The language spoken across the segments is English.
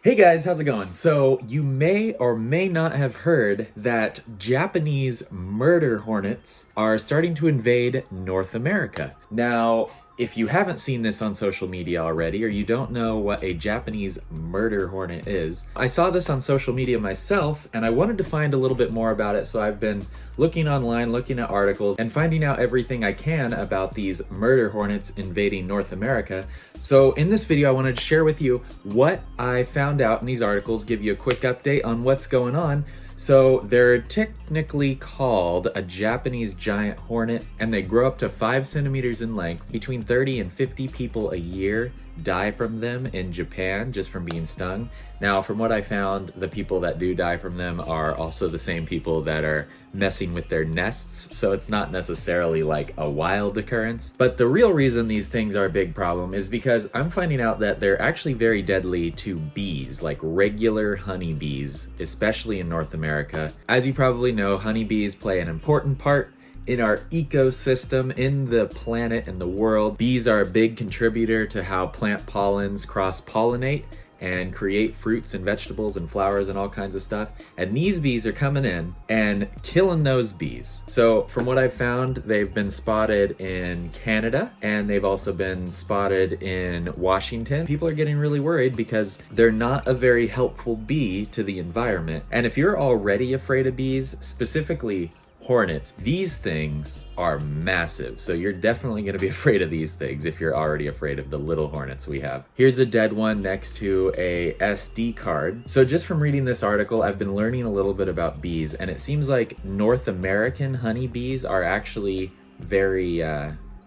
Hey guys, how's it going? So you may or may not have heard that Japanese murder hornets are starting to invade North America. Now, if you haven't seen this on social media already, or you don't know what a Japanese murder hornet is, I saw this on social media myself, and I wanted to find a little bit more about it, so I've been looking online, looking at articles, and finding out everything I can about these murder hornets invading North America. So in this video, I wanted to share with you what I found out in these articles, give you a quick update on what's going on. So they're technically called a Japanese giant hornet, and they grow up to 5 centimeters in length. Between 30 and 50 people a year die from them in Japan just from being stung. Now, from what I found, the people that do die from them are also the same people that are messing with their nests, so it's not necessarily like a wild occurrence. But the real reason these things are a big problem is because I'm finding out that they're actually very deadly to bees, like regular honeybees, especially in North America. As you probably know, honeybees play an important part in our ecosystem, in the planet and the world. Bees are a big contributor to how plant pollens cross-pollinate and create fruits and vegetables and flowers and all kinds of stuff. And these bees are coming in and killing those bees. So from what I've found, they've been spotted in Canada, and they've also been spotted in Washington. People are getting really worried because they're not a very helpful bee to the environment. And if you're already afraid of bees, specifically hornets, these things are massive, so you're definitely going to be afraid of these things if you're already afraid of the little hornets we have. Here's a dead one next to a SD card. So just from reading this article, I've been learning a little bit about bees, and it seems like North American honeybees are actually very,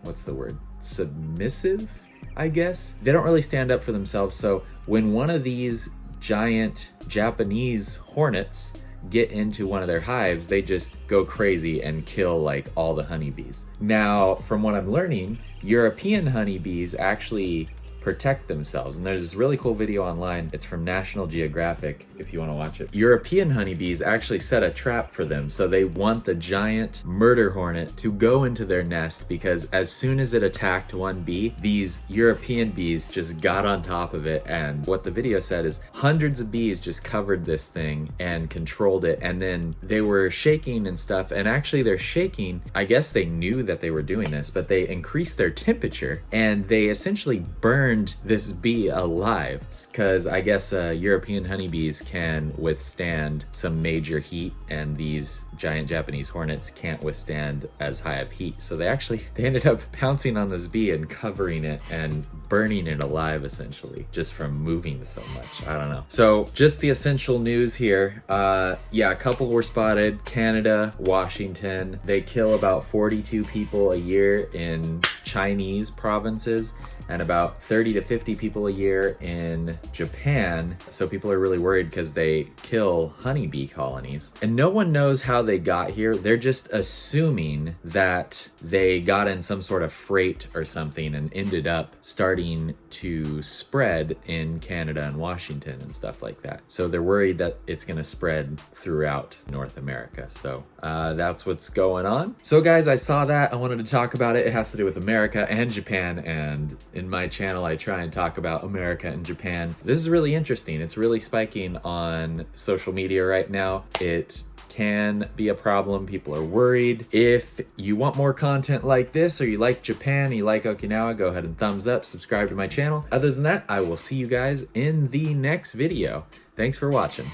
what's the word? Submissive, I guess? They don't really stand up for themselves, so when one of these giant Japanese hornets get into one of their hives, they just go crazy and kill like all the honeybees. Now, from what I'm learning, European honeybees actually protect themselves, and there's this really cool video online. It's from National Geographic if you want to watch it. European honeybees actually set a trap for them, so they want the giant murder hornet to go into their nest, because as soon as it attacked one bee, these European bees just got on top of it, and what the video said is hundreds of bees just covered this thing and controlled it, and then they were shaking and stuff, and actually they're shaking, I guess they knew that they were doing this, but they increased their temperature and they essentially burned this bee alive, because I guess European honeybees can withstand some major heat, and these giant Japanese hornets can't withstand as high of heat. So they ended up pouncing on this bee and covering it and burning it alive, essentially, just from moving so much. I don't know. So just the essential news here. Yeah, a couple were spotted, Canada, Washington. They kill about 42 people a year in Chinese provinces, and about 30 to 50 people a year in Japan. So people are really worried because they kill honeybee colonies. And no one knows how they got here. They're just assuming that they got in some sort of freight or something and ended up starting to spread in Canada and Washington and stuff like that. So they're worried that it's gonna spread throughout North America. So that's what's going on. So guys, I saw that, I wanted to talk about it. It has to do with America and Japan, and in my channel, I try and talk about America and Japan. This is really interesting. It's really spiking on social media right now. It can be a problem. People are worried. If you want more content like this, or you like Japan, you like Okinawa, go ahead and thumbs up, subscribe to my channel. Other than that, I will see you guys in the next video. Thanks for watching.